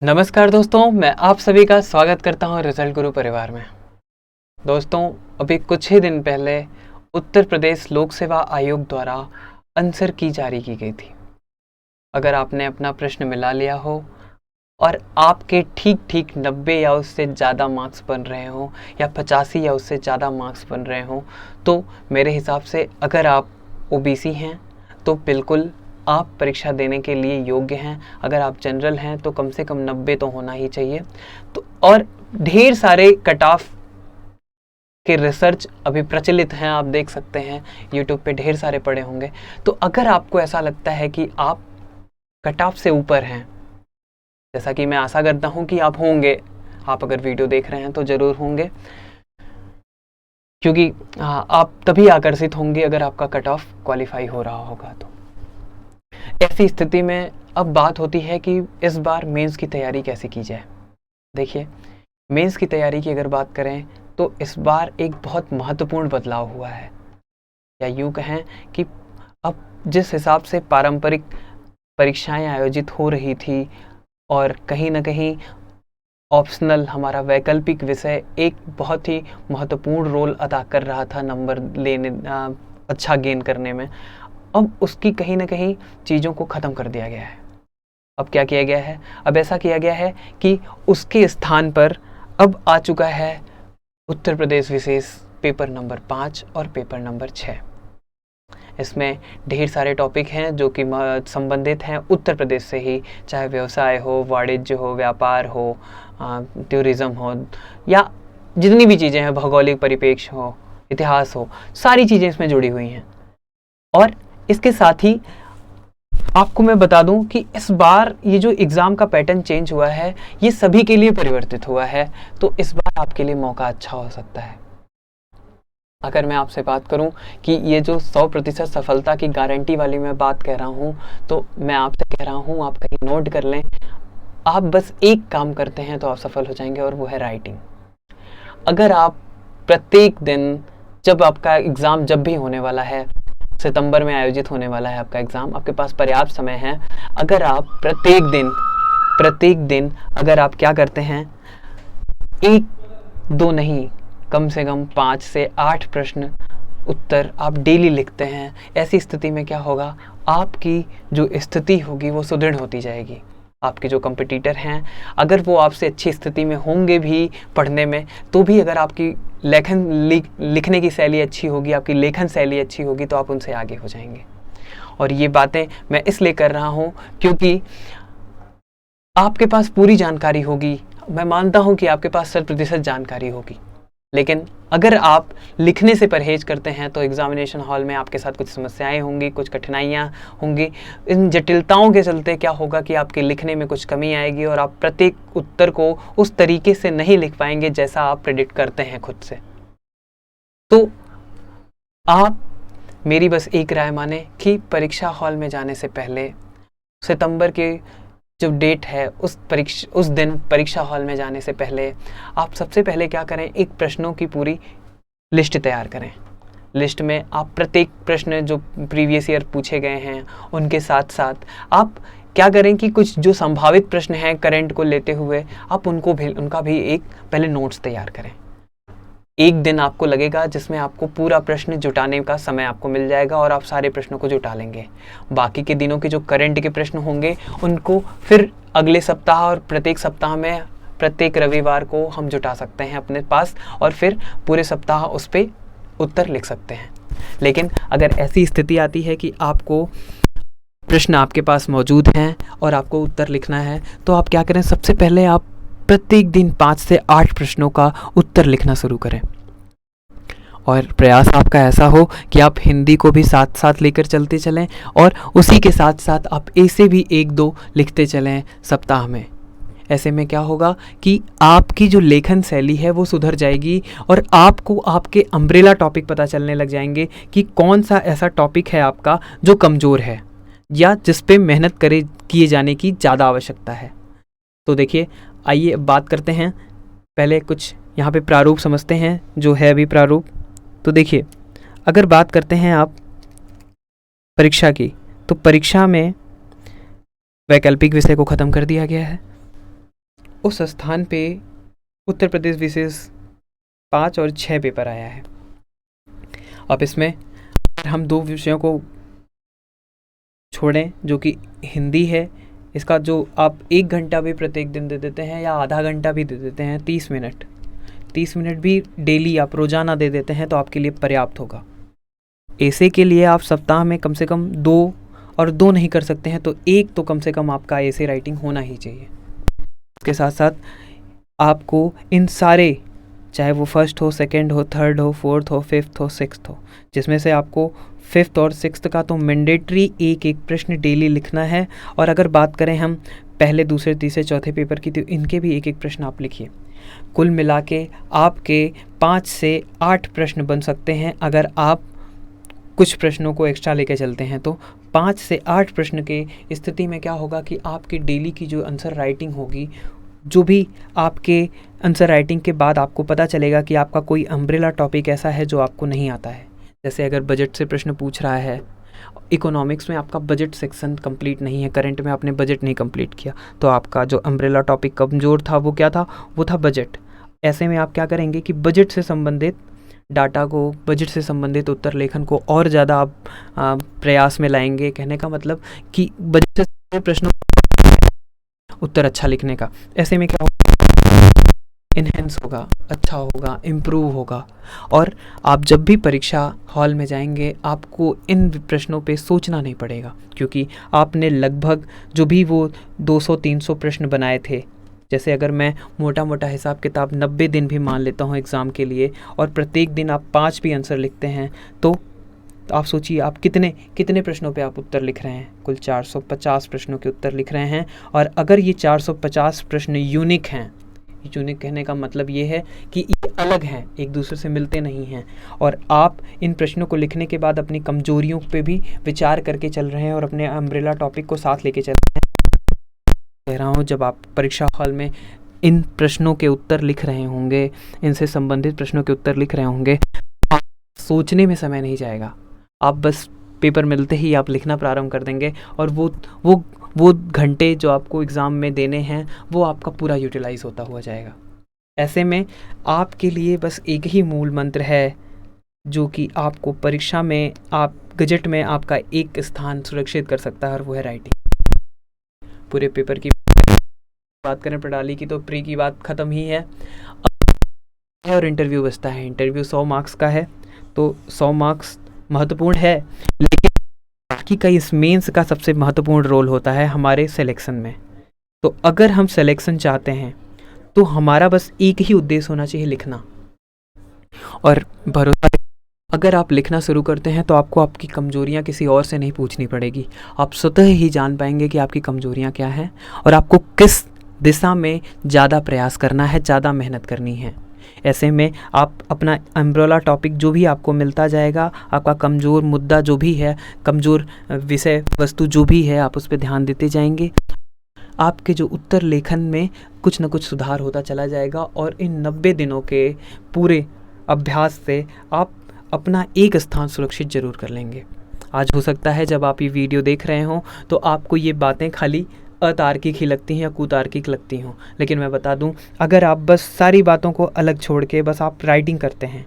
नमस्कार दोस्तों, मैं आप सभी का स्वागत करता हूं रिजल्ट गुरु परिवार में। दोस्तों, अभी कुछ ही दिन पहले उत्तर प्रदेश लोक सेवा आयोग द्वारा आंसर की जारी की गई थी। अगर आपने अपना प्रश्न मिला लिया हो और आपके ठीक ठीक 90 या उससे ज़्यादा मार्क्स बन रहे हो या 85 या उससे ज़्यादा मार्क्स बन रहे हो, तो मेरे हिसाब से अगर आप ओबीसी हैं तो बिल्कुल आप परीक्षा देने के लिए योग्य हैं। अगर आप जनरल हैं तो कम से कम 90 तो होना ही चाहिए। तो और ढेर सारे कट ऑफ के रिसर्च अभी प्रचलित हैं, आप देख सकते हैं यूट्यूब पे ढेर सारे पड़े होंगे। तो अगर आपको ऐसा लगता है कि आप कट ऑफ से ऊपर हैं, जैसा कि मैं आशा करता हूं कि आप होंगे, आप अगर वीडियो देख रहे हैं तो ज़रूर होंगे, क्योंकि आप तभी आकर्षित होंगे अगर आपका कट ऑफ क्वालिफाई हो रहा होगा। तो ऐसी स्थिति में अब बात होती है कि इस बार मेंस की तैयारी कैसे की जाए। देखिए, मेंस की तैयारी की अगर बात करें तो इस बार एक बहुत महत्वपूर्ण बदलाव हुआ है, या यूँ कहें कि अब जिस हिसाब से पारंपरिक परीक्षाएं आयोजित हो रही थी और कहीं ना कहीं ऑप्शनल हमारा वैकल्पिक विषय एक बहुत ही महत्वपूर्ण रोल अदा कर रहा था नंबर लेने, अच्छा गेन करने में, अब उसकी कहीं ना कहीं चीज़ों को ख़त्म कर दिया गया है। अब क्या किया गया है? अब ऐसा किया गया है कि उसके स्थान पर अब आ चुका है उत्तर प्रदेश विशेष पेपर नंबर 5 और पेपर नंबर 6। इसमें ढेर सारे टॉपिक हैं जो कि संबंधित हैं उत्तर प्रदेश से ही, चाहे व्यवसाय हो, वाणिज्य हो, व्यापार हो, टूरिज़्म हो, या जितनी भी चीज़ें हैं, भौगोलिक परिप्रेक्ष्य हो, इतिहास हो, सारी चीज़ें इसमें जुड़ी हुई हैं। और इसके साथ ही आपको मैं बता दूं कि इस बार ये जो एग्ज़ाम का पैटर्न चेंज हुआ है, ये सभी के लिए परिवर्तित हुआ है। तो इस बार आपके लिए मौका अच्छा हो सकता है। अगर मैं आपसे बात करूं कि ये जो 100% सफलता की गारंटी वाली मैं बात कह रहा हूं, तो मैं आपसे कह रहा हूं, आप कहीं नोट कर लें। आप बस एक काम करते हैं तो आप सफल हो जाएंगे, और वो है राइटिंग। अगर आप प्रत्येक दिन, जब आपका एग्ज़ाम जब भी होने वाला है, सितंबर में आयोजित होने वाला है आपका एग्ज़ाम, आपके पास पर्याप्त समय है। अगर आप प्रत्येक दिन अगर आप क्या करते हैं, एक दो नहीं, कम से कम 5 से 8 प्रश्न उत्तर आप डेली लिखते हैं, ऐसी स्थिति में क्या होगा, आपकी जो स्थिति होगी वो सुदृढ़ होती जाएगी। आपके जो कंपटीटर हैं, अगर वो आपसे अच्छी स्थिति में होंगे भी पढ़ने में, तो भी अगर आपकी लिखने की शैली अच्छी होगी, आपकी लेखन शैली अच्छी होगी, तो आप उनसे आगे हो जाएंगे। और ये बातें मैं इसलिए कर रहा हूँ क्योंकि आपके पास पूरी जानकारी होगी। मैं मानता हूँ कि आपके पास 100% जानकारी होगी, लेकिन अगर आप लिखने से परहेज करते हैं तो एग्जामिनेशन हॉल में आपके साथ कुछ समस्याएं होंगी, कुछ कठिनाइयां होंगी। इन जटिलताओं के चलते क्या होगा कि आपके लिखने में कुछ कमी आएगी और आप प्रत्येक उत्तर को उस तरीके से नहीं लिख पाएंगे जैसा आप प्रेडिक्ट करते हैं खुद से। तो आप मेरी बस एक राय माने कि परीक्षा हॉल में जाने से पहले, सितंबर के जो डेट है उस दिन परीक्षा हॉल में जाने से पहले आप सबसे पहले क्या करें, एक प्रश्नों की पूरी लिस्ट तैयार करें। लिस्ट में आप प्रत्येक प्रश्न जो प्रीवियस ईयर पूछे गए हैं उनके साथ साथ आप क्या करें कि कुछ जो संभावित प्रश्न हैं करंट को लेते हुए, आप उनका भी एक पहले नोट्स तैयार करें। एक दिन आपको लगेगा जिसमें आपको पूरा प्रश्न जुटाने का समय आपको मिल जाएगा और आप सारे प्रश्नों को जुटा लेंगे। बाकी के दिनों के जो करंट के प्रश्न होंगे उनको फिर अगले सप्ताह और प्रत्येक सप्ताह में प्रत्येक रविवार को हम जुटा सकते हैं अपने पास, और फिर पूरे सप्ताह उस पर उत्तर लिख सकते हैं। लेकिन अगर ऐसी स्थिति आती है कि आपको प्रश्न आपके पास मौजूद हैं और आपको उत्तर लिखना है, तो आप क्या करें, सबसे पहले आप प्रत्येक दिन 5 से 8 प्रश्नों का उत्तर लिखना शुरू करें। और प्रयास आपका ऐसा हो कि आप हिंदी को भी साथ साथ लेकर चलते चलें, और उसी के साथ साथ आप ऐसे भी 1-2 लिखते चलें सप्ताह में। ऐसे में क्या होगा कि आपकी जो लेखन शैली है वो सुधर जाएगी, और आपको आपके अम्ब्रेला टॉपिक पता चलने लग जाएंगे कि कौन सा ऐसा टॉपिक है आपका जो कमज़ोर है या जिस पे मेहनत किए जाने की ज़्यादा आवश्यकता है। तो देखिए, आइए अब बात करते हैं, पहले कुछ यहाँ पे प्रारूप समझते हैं जो है अभी प्रारूप। तो देखिए, अगर बात करते हैं आप परीक्षा की, तो परीक्षा में वैकल्पिक विषय को ख़त्म कर दिया गया है। उस स्थान पे उत्तर प्रदेश विशेष 5 और 6 पेपर आया है। अब इसमें हम 2 विषयों को छोड़ें जो कि हिंदी है, इसका जो आप 1 घंटा भी प्रत्येक दिन दे देते हैं या आधा घंटा भी दे देते हैं, 30 मिनट भी डेली आप रोज़ाना दे देते हैं तो आपके लिए पर्याप्त होगा। ऐसे के लिए आप सप्ताह में कम से कम 2 और 2 नहीं कर सकते हैं तो 1 तो कम से कम आपका ऐसे राइटिंग होना ही चाहिए। इसके साथ साथ आपको इन सारे, चाहे वो फर्स्ट हो, सेकंड हो, थर्ड हो, फोर्थ हो, फिफ्थ हो, सिक्स्थ हो, जिसमें से आपको फिफ्थ और सिक्स्थ का तो मैंडेटरी एक प्रश्न डेली लिखना है। और अगर बात करें हम पहले, दूसरे, तीसरे, चौथे पेपर की, तो इनके भी एक प्रश्न आप लिखिए। कुल मिला के आपके 5 से 8 प्रश्न बन सकते हैं अगर आप कुछ प्रश्नों को एक्स्ट्रा लेके चलते हैं। तो 5 से 8 प्रश्न के स्थिति में क्या होगा कि आपकी डेली की जो आंसर राइटिंग होगी, जो भी आपके आंसर राइटिंग के बाद आपको पता चलेगा कि आपका कोई अम्ब्रेला टॉपिक ऐसा है जो आपको नहीं आता है। जैसे अगर बजट से प्रश्न पूछ रहा है, इकोनॉमिक्स में आपका बजट सेक्शन कंप्लीट नहीं है, करंट में आपने बजट नहीं कंप्लीट किया, तो आपका जो अम्ब्रेला टॉपिक कमज़ोर था वो क्या था, वो था बजट। ऐसे में आप क्या करेंगे कि बजट से संबंधित डाटा को, बजट से संबंधित उत्तर लेखन को और ज़्यादा आप प्रयास में लाएंगे। कहने का मतलब कि बजट से संबंधित प्रश्नों उत्तर अच्छा लिखने का। ऐसे में क्या होगा, इन्हेंस होगा, अच्छा होगा, इम्प्रूव होगा। और आप जब भी परीक्षा हॉल में जाएंगे आपको इन प्रश्नों पे सोचना नहीं पड़ेगा, क्योंकि आपने लगभग जो भी वो 200-300 प्रश्न बनाए थे, जैसे अगर मैं मोटा मोटा हिसाब किताब 90 दिन भी मान लेता हूँ एग्ज़ाम के लिए, और प्रत्येक दिन आप 5 भी आंसर लिखते हैं, तो आप सोचिए आप कितने प्रश्नों पे आप उत्तर लिख रहे हैं। कुल 450 प्रश्नों के उत्तर लिख रहे हैं। और अगर ये 450 प्रश्न यूनिक हैं, यूनिक कहने का मतलब ये है कि ये अलग हैं, एक दूसरे से मिलते नहीं हैं, और आप इन प्रश्नों को लिखने के बाद अपनी कमजोरियों पे भी विचार करके चल रहे हैं और अपने अम्ब्रेला टॉपिक को साथ लेके चल रहे हैं। कह रहा हूँ, जब आप परीक्षा हॉल में इन प्रश्नों के उत्तर लिख रहे होंगे, इनसे संबंधित प्रश्नों के उत्तर लिख रहे होंगे, आप सोचने में समय नहीं जाएगा। आप बस पेपर मिलते ही आप लिखना प्रारंभ कर देंगे, और वो घंटे जो आपको एग्ज़ाम में देने हैं वो आपका पूरा यूटिलाइज़ होता हुआ जाएगा। ऐसे में आपके लिए बस एक ही मूल मंत्र है जो कि आपको परीक्षा में, आप गजट में आपका एक स्थान सुरक्षित कर सकता है, और वो है राइटिंग। पूरे पेपर की बात करें प्रणाली की, तो प्री की बात ख़त्म ही है, और इंटरव्यू बचता है। इंटरव्यू 100 मार्क्स का है, तो 100 मार्क्स महत्वपूर्ण है, लेकिन बाकी का इस मेंस का सबसे महत्वपूर्ण रोल होता है हमारे सिलेक्शन में। तो अगर हम सिलेक्शन चाहते हैं तो हमारा बस एक ही उद्देश्य होना चाहिए, लिखना। और भरोसा, अगर आप लिखना शुरू करते हैं तो आपको आपकी कमजोरियां किसी और से नहीं पूछनी पड़ेगी, आप स्वतः ही जान पाएंगे कि आपकी कमजोरियां क्या हैं और आपको किस दिशा में ज़्यादा प्रयास करना है, ज़्यादा मेहनत करनी है। ऐसे में आप अपना अम्ब्रेला टॉपिक जो भी आपको मिलता जाएगा, आपका कमज़ोर मुद्दा जो भी है, कमज़ोर विषय वस्तु जो भी है, आप उस पर ध्यान देते जाएंगे। आपके जो उत्तर लेखन में कुछ न कुछ सुधार होता चला जाएगा, और इन 90 दिनों के पूरे अभ्यास से आप अपना एक स्थान सुरक्षित जरूर कर लेंगे। आज हो सकता है जब आप ये वीडियो देख रहे हों तो आपको ये बातें खाली अतार्किक ही लगती हैं या कुतार्किक लगती हों, लेकिन मैं बता दूं, अगर आप बस सारी बातों को अलग छोड़ के बस आप राइटिंग करते हैं,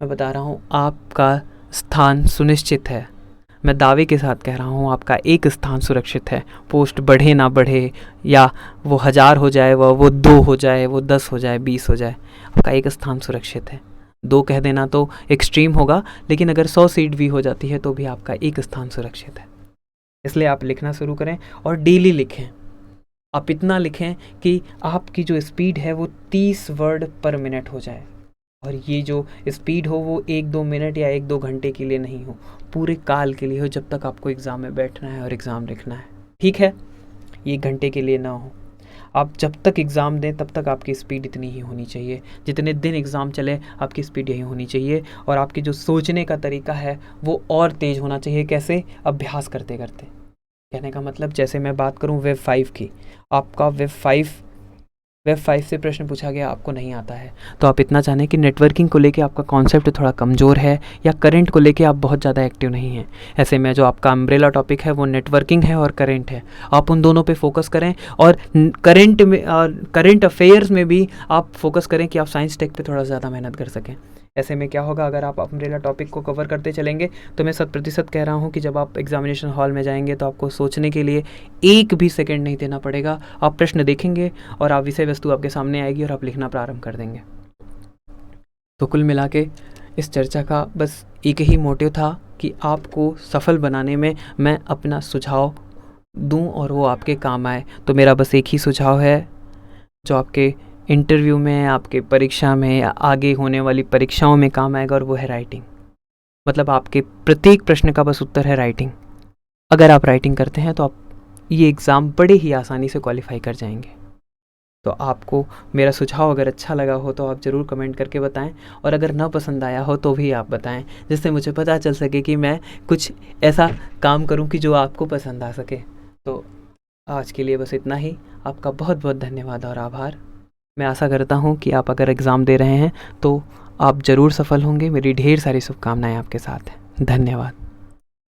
मैं बता रहा हूं आपका स्थान सुनिश्चित है। मैं दावे के साथ कह रहा हूं, आपका एक स्थान सुरक्षित है। पोस्ट बढ़े ना बढ़े, या वो 1000 हो जाए, वो 2 हो जाए, वो 10 हो जाए, 20 हो जाए, आपका एक स्थान सुरक्षित है। 2 कह देना तो एक्सट्रीम होगा, लेकिन अगर 100 सीट भी हो जाती है तो भी आपका एक स्थान सुरक्षित है। इसलिए आप लिखना शुरू करें और डेली लिखें। आप इतना लिखें कि आपकी जो स्पीड है वो 30 वर्ड पर मिनट हो जाए, और ये जो स्पीड हो वो 1-2 मिनट या 1-2 घंटे के लिए नहीं हो, पूरे काल के लिए हो, जब तक आपको एग्ज़ाम में बैठना है और एग्ज़ाम लिखना है। ठीक है, ये घंटे के लिए ना हो। आप जब तक एग्ज़ाम दें तब तक आपकी स्पीड इतनी ही होनी चाहिए, जितने दिन एग्ज़ाम चले आपकी स्पीड यही होनी चाहिए। और आपकी जो सोचने का तरीका है वो और तेज़ होना चाहिए। कैसे? अभ्यास करते करते। कहने का मतलब, जैसे मैं बात करूं वेब 5 की, आपका वेब 5 वेब 5 से प्रश्न पूछा गया, आपको नहीं आता है, तो आप इतना जानें कि नेटवर्किंग को लेके आपका कॉन्सेप्ट थोड़ा कमज़ोर है या करंट को लेके आप बहुत ज़्यादा एक्टिव नहीं हैं। ऐसे में जो आपका अम्ब्रेला टॉपिक है वो नेटवर्किंग है और करंट है, आप उन दोनों पे फोकस करें। और करंट में करंट अफेयर्स में भी आप फोकस करें कि आप साइंस टेक पे थोड़ा ज़्यादा मेहनत कर सकें। ऐसे में क्या होगा, अगर आप अम्ब्रेला टॉपिक को कवर करते चलेंगे तो मैं 100% कह रहा हूँ कि जब आप एग्जामिनेशन हॉल में जाएंगे तो आपको सोचने के लिए एक भी सेकंड नहीं देना पड़ेगा। आप प्रश्न देखेंगे और आप विषय वस्तु आपके सामने आएगी और आप लिखना प्रारंभ कर देंगे। तो कुल मिला के इस चर्चा का बस एक ही मोटिव था कि आपको सफल बनाने में मैं अपना सुझाव दूं और वो आपके काम आए। तो मेरा बस एक ही सुझाव है जो आपके इंटरव्यू में, आपके परीक्षा में या आगे होने वाली परीक्षाओं में काम आएगा, और वो है राइटिंग। मतलब आपके प्रत्येक प्रश्न का बस उत्तर है राइटिंग। अगर आप राइटिंग करते हैं तो आप ये एग्ज़ाम बड़े ही आसानी से क्वालिफाई कर जाएंगे। तो आपको मेरा सुझाव अगर अच्छा लगा हो तो आप ज़रूर कमेंट करके बताएं, और अगर ना पसंद आया हो तो भी आप बताएं, जिससे मुझे पता चल सके कि मैं कुछ ऐसा काम करूं कि जो आपको पसंद आ सके। तो आज के लिए बस इतना ही। आपका बहुत बहुत धन्यवाद और आभार। मैं आशा करता हूँ कि आप अगर एग्ज़ाम दे रहे हैं तो आप ज़रूर सफल होंगे। मेरी ढेर सारी शुभकामनाएं आपके साथ हैं। धन्यवाद।